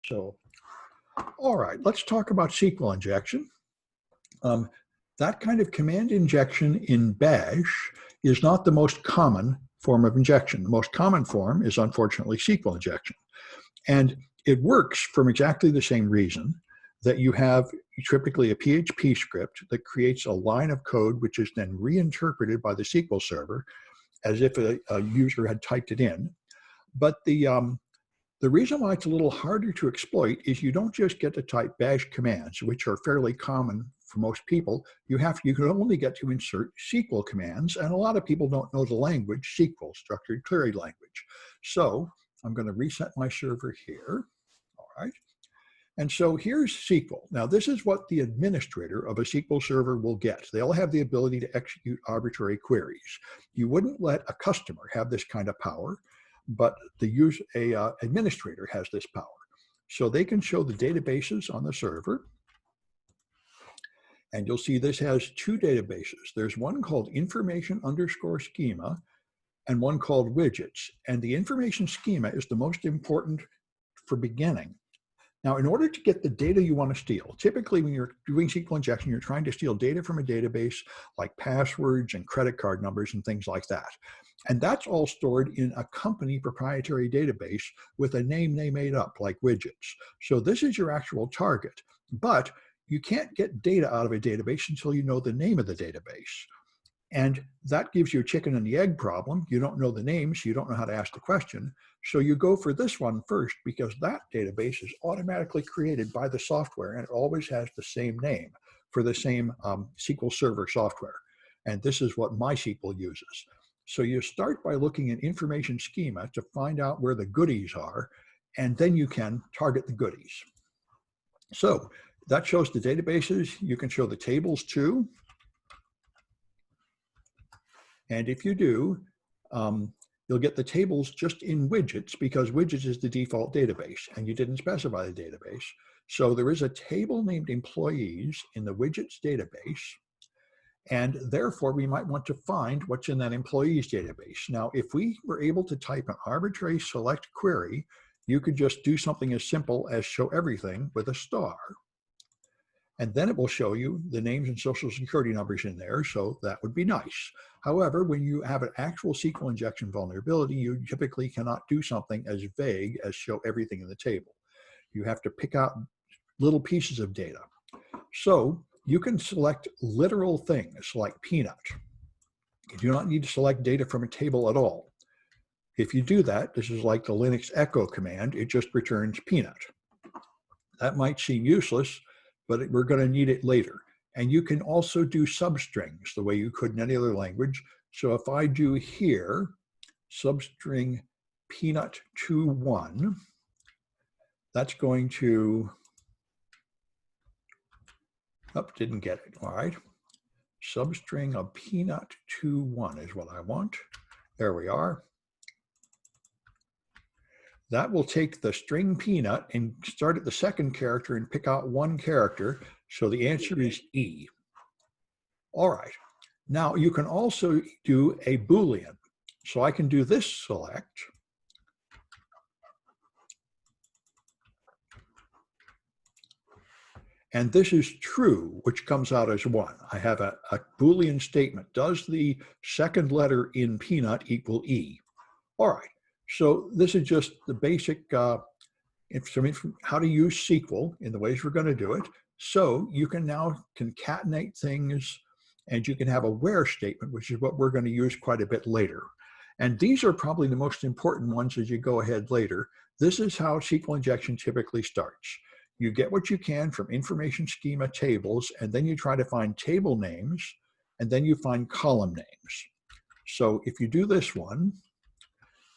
So, all right, let's talk about SQL injection. Um, that kind of command injection in Bash is not the most common form of injection. The most common form is unfortunately SQL injection. And it works from exactly the same reason that you have typically a PHP script that creates a line of code which is then reinterpreted by the SQL server as if a user had typed it in. But the reason why it's a little harder to exploit is you don't just get to type bash commands, which are fairly common for most people. You can only get to insert SQL commands, and a lot of people don't know the language SQL, structured query language. So I'm going to reset my server here. All right. And so here's SQL. Now, this is what the administrator of a SQL server will get. They'll have the ability to execute arbitrary queries. You wouldn't let a customer have this kind of power, but the administrator has this power. So they can show the databases on the server. And you'll see this has two databases. There's one called information_schema and one called widgets. And the information schema is the most important for beginning. Now, in order to get the data you want to steal, typically when you're doing SQL injection, you're trying to steal data from a database like passwords and credit card numbers and things like that. And that's all stored in a company proprietary database with a name they made up, like widgets. So this is your actual target. But you can't get data out of a database until you know the name of the database. And that gives you a chicken and the egg problem. You don't know the name, so you don't know how to ask the question. So you go for this one first because that database is automatically created by the software and it always has the same name for the same SQL Server software. And this is what MySQL uses. So you start by looking at information schema to find out where the goodies are, and then you can target the goodies. So that shows the databases. You can show the tables too. And if you do, you'll get the tables just in widgets because widgets is the default database and you didn't specify the database. So there is a table named employees in the widgets database. And therefore, we might want to find what's in that employees database. Now, if we were able to type an arbitrary select query, you could just do something as simple as show everything with a star. And then it will show you the names and social security numbers in there, so that would be nice. However, when you have an actual SQL injection vulnerability, you typically cannot do something as vague as show everything in the table. You have to pick out little pieces of data. So you can select literal things like peanut. You do not need to select data from a table at all. If you do that, this is like the Linux echo command, it just returns peanut. That might seem useless, but we're going to need it later. And you can also do substrings the way you could in any other language. So if I do here, substring peanut21, that's going to, oh, didn't get it, all right. Substring of peanut21 is what I want. There we are. That will take the string peanut and start at the second character and pick out one character. So the answer is E. All right. Now you can also do a Boolean. So I can do this select. And this is true, which comes out as 1. I have a Boolean statement. Does the second letter in peanut equal E? All right. So this is just the basic information how to use SQL in the ways we're going to do it. So you can now concatenate things, and you can have a where statement, which is what we're going to use quite a bit later. And these are probably the most important ones as you go ahead later. This is how SQL injection typically starts. You get what you can from information schema tables, and then you try to find table names, and then you find column names. So if you do this one,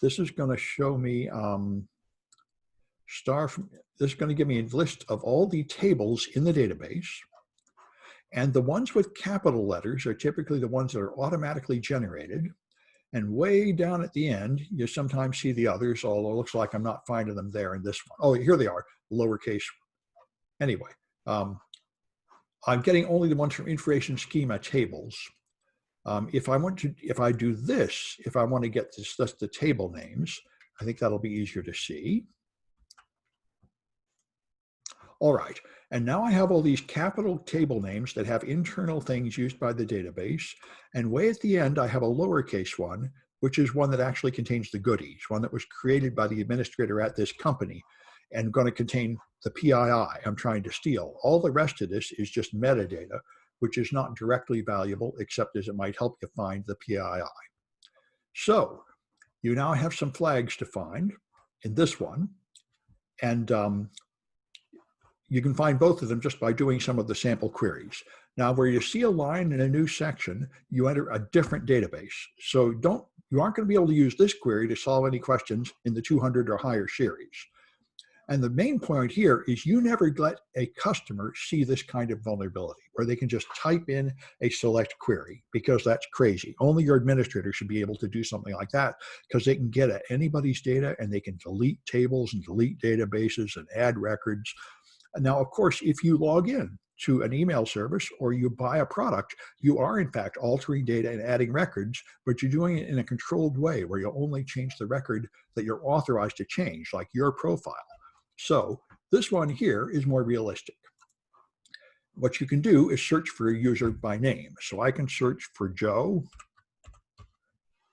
this is going to show me this is going to give me a list of all the tables in the database. And the ones with capital letters are typically the ones that are automatically generated. And way down at the end, you sometimes see the others, although it looks like I'm not finding them there in this one. Oh, here they are, lowercase. Anyway, I'm getting only the ones from information schema tables. If I do this, if I want to get this, that's the table names, I think that'll be easier to see. All right, and now I have all these capital table names that have internal things used by the database, and way at the end I have a lowercase one, which is one that actually contains the goodies, one that was created by the administrator at this company and going to contain the PII I'm trying to steal. All the rest of this is just metadata, which is not directly valuable except as it might help you find the PII. So you now have some flags to find in this one, and you can find both of them just by doing some of the sample queries. Now, where you see a line in a new section, you enter a different database. So you aren't going to be able to use this query to solve any questions in the 200 or higher series. And the main point here is you never let a customer see this kind of vulnerability where they can just type in a select query, because that's crazy. Only your administrator should be able to do something like that, because they can get at anybody's data and they can delete tables and delete databases and add records. Now, of course, if you log in to an email service or you buy a product, you are in fact altering data and adding records, but you're doing it in a controlled way where you only change the record that you're authorized to change, like your profile. So this one here is more realistic. What you can do is search for a user by name. So I can search for Joe,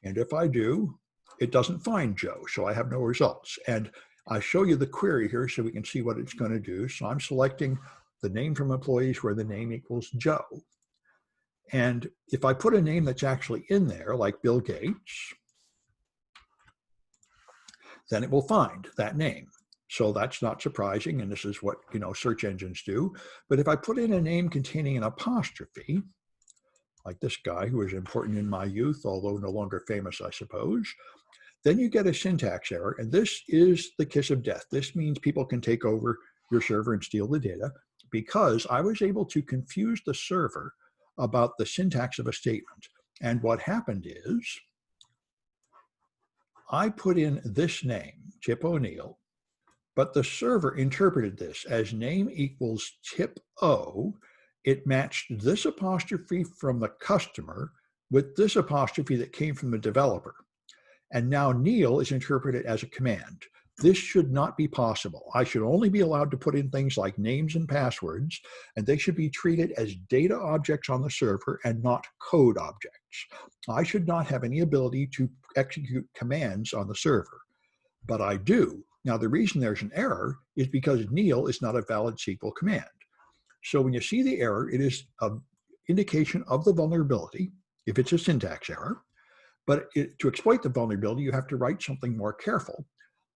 and if I do, it doesn't find Joe, so I have no results. And I show you the query here so we can see what it's going to do. So I'm selecting the name from employees where the name equals Joe. And if I put a name that's actually in there, like Bill Gates, then it will find that name. So that's not surprising, and this is what search engines do. But if I put in a name containing an apostrophe, like this guy who was important in my youth, although no longer famous, I suppose, then you get a syntax error, and this is the kiss of death. This means people can take over your server and steal the data, because I was able to confuse the server about the syntax of a statement. And what happened is I put in this name, Chip O'Neill, but the server interpreted this as name equals Tip O. It matched this apostrophe from the customer with this apostrophe that came from the developer. And now Neil is interpreted as a command. This should not be possible. I should only be allowed to put in things like names and passwords, and they should be treated as data objects on the server and not code objects. I should not have any ability to execute commands on the server, but I do. Now, the reason there's an error is because Neil is not a valid SQL command. So when you see the error, it is an indication of the vulnerability, if it's a syntax error. But to exploit the vulnerability, you have to write something more careful,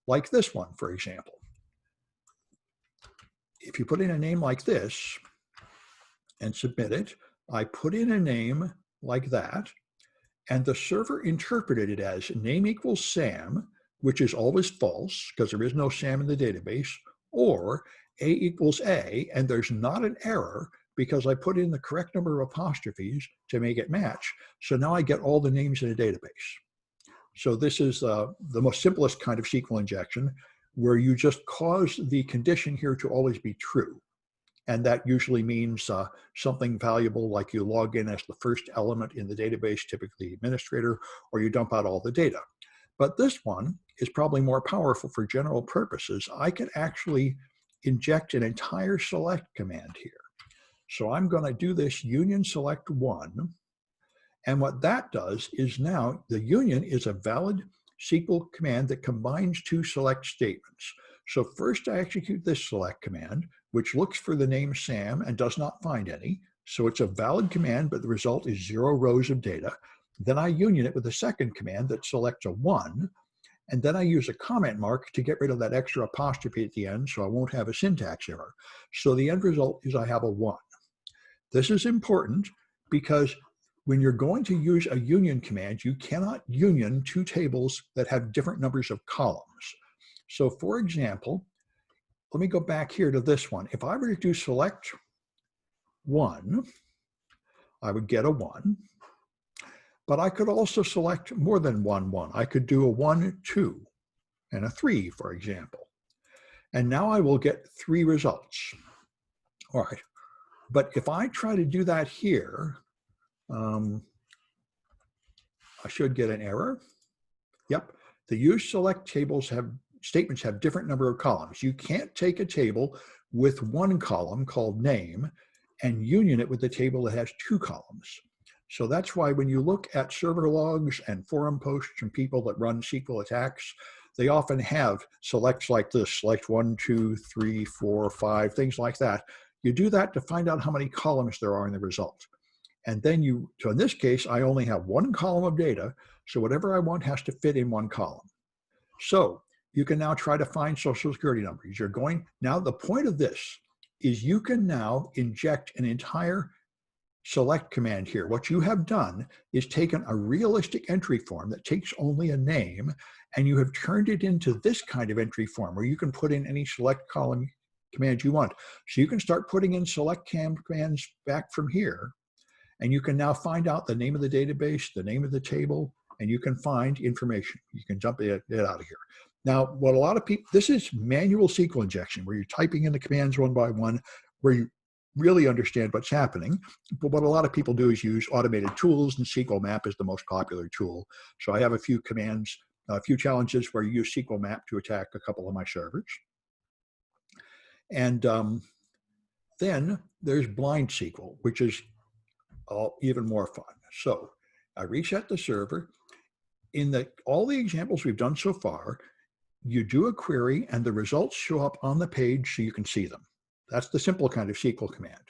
like this one, for example. If you put in a name like this and submit it, I put in a name like that, and the server interpreted it as name equals Sam, which is always false because there is no Sam in the database, or A equals A, and there's not an error because I put in the correct number of apostrophes to make it match. So now I get all the names in a database. So this is the most simplest kind of SQL injection, where you just cause the condition here to always be true. And that usually means something valuable, like you log in as the first element in the database, typically administrator, or you dump out all the data. But this one is probably more powerful for general purposes. I can actually inject an entire select command here. So I'm going to do this union select one. And what that does is now the union is a valid SQL command that combines two select statements. So first I execute this select command, which looks for the name Sam and does not find any. So it's a valid command, but the result is 0 rows of data. Then I union it with a second command that selects a 1. And then I use a comment mark to get rid of that extra apostrophe at the end, so I won't have a syntax error. So the end result is I have a 1. This is important because when you're going to use a union command, you cannot union two tables that have different numbers of columns. So for example, let me go back here to this one. If I were to do select 1, I would get a 1. But I could also select more than 1, 1. I could do a 1, 2, and a 3, for example. And now I will get 3 results. All right. But if I try to do that here, I should get an error. Yep. The use select tables have statements have different number of columns. You can't take a table with one column called name and union it with the table that has two columns. So that's why when you look at server logs and forum posts from people that run SQL attacks, they often have selects like this, select 1, 2, 3, 4, 5, things like that. You do that to find out how many columns there are in the result. And then so in this case, I only have one column of data, so whatever I want has to fit in one column. So you can now try to find social security numbers. Now the point of this is you can now inject an entire select command here. What you have done is taken a realistic entry form that takes only a name, and you have turned it into this kind of entry form where you can put in any select column command you want. So you can start putting in select commands back from here, and you can now find out the name of the database, the name of the table, and you can find information. You can jump it out of here. Now, what a lot of people, this is manual SQL injection, where you're typing in the commands one by one, where you really understand what's happening. But what a lot of people do is use automated tools, and SQL Map is the most popular tool. So I have a few commands, a few challenges where you use SQL Map to attack a couple of my servers. And then there's blind SQL, which is even more fun. So I reset the server. In all the examples we've done so far, you do a query and the results show up on the page so you can see them. That's the simple kind of SQL command.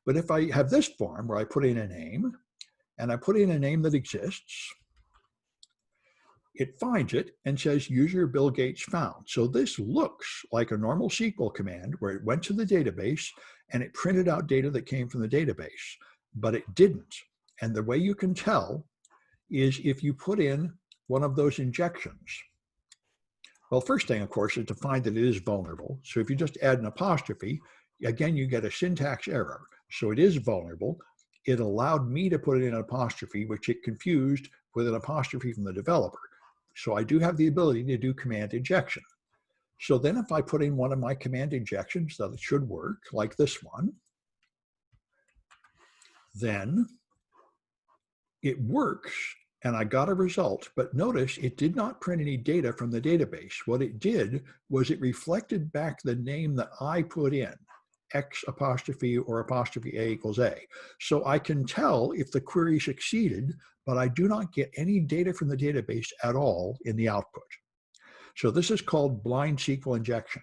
But if I have this form where I put in a name, and I put in a name that exists, it finds it and says user Bill Gates found. So this looks like a normal SQL command where it went to the database and it printed out data that came from the database, but it didn't. And the way you can tell is if you put in one of those injections. Well, first thing, of course, is to find that it is vulnerable. So if you just add an apostrophe, again, you get a syntax error. So it is vulnerable. It allowed me to put it in an apostrophe, which it confused with an apostrophe from the developer. So I do have the ability to do command injection. So then if I put in one of my command injections that it should work, like this one, then it works and I got a result, but notice it did not print any data from the database. What it did was it reflected back the name that I put in, X apostrophe or apostrophe A equals A. So I can tell if the query succeeded, but I do not get any data from the database at all in the output. So this is called blind SQL injection.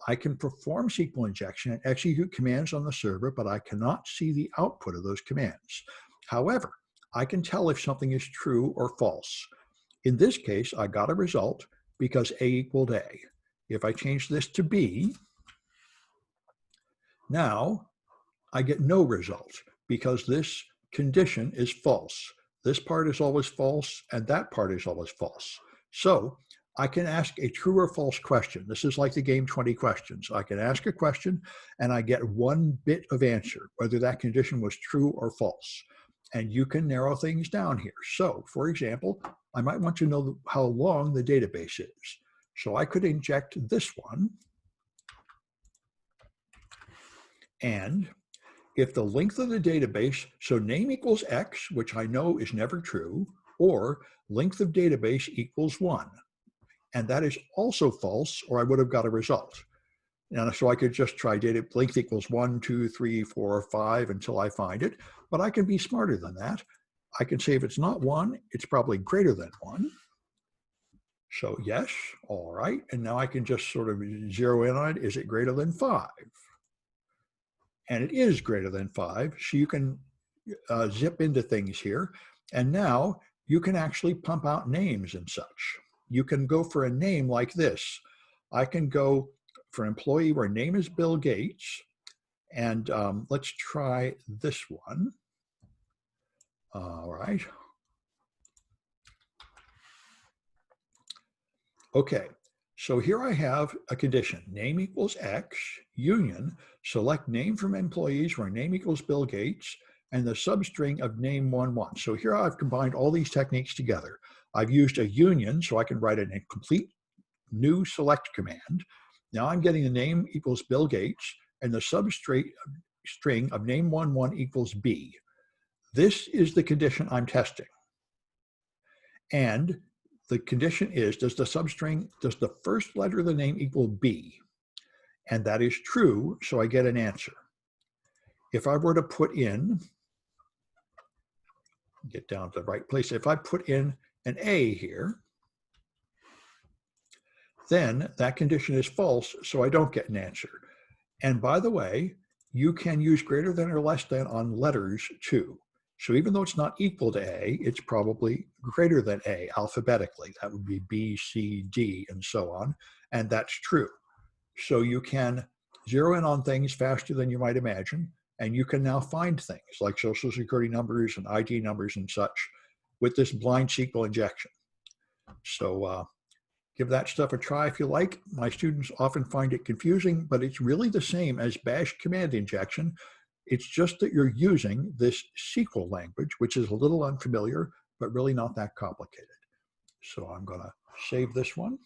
I can perform SQL injection and execute commands on the server, but I cannot see the output of those commands. However, I can tell if something is true or false. In this case, I got a result because A equaled A. If I change this to B, now I get no result because this condition is false. This part is always false and that part is always false. So I can ask a true or false question. This is like the game 20 questions. I can ask a question and I get one bit of answer, whether that condition was true or false. And you can narrow things down here. So for example, I might want to know how long the database is. So I could inject this one. And if the length of the database, so name equals X, which I know is never true, or length of database equals 1. And that is also false, or I would have got a result. And so I could just try data length equals 1, 2, 3, 4, 5 until I find it. But I can be smarter than that. I can say if it's not 1, it's probably greater than 1. So yes, all right. And now I can just sort of zero in on it. Is it greater than 5? And it is greater than 5. So you can zip into things here. And now you can actually pump out names and such. You can go for a name like this. I can go for employee where name is Bill Gates. And let's try this one. All right. Okay, so here I have a condition. Name equals X, union, select name from employees where name equals Bill Gates, and the substring of name 11. So here I've combined all these techniques together. I've used a union, so I can write a complete new select command. Now I'm getting the name equals Bill Gates, and the substring of name 11 equals B. This is the condition I'm testing. And the condition is, does the first letter of the name equal B? And that is true, so I get an answer. If I were to put in, get down to the right place, if I put in an A here, then that condition is false, so I don't get an answer. And by the way, you can use greater than or less than on letters too. So even though it's not equal to A, it's probably greater than A alphabetically. That would be B, C, D, and so on. And that's true. So you can zero in on things faster than you might imagine. And you can now find things like Social Security numbers and ID numbers and such with this blind SQL injection. So give that stuff a try if you like. My students often find it confusing, but it's really the same as bash command injection. It's just that you're using this SQL language, which is a little unfamiliar, but really not that complicated. So I'm going to save this one.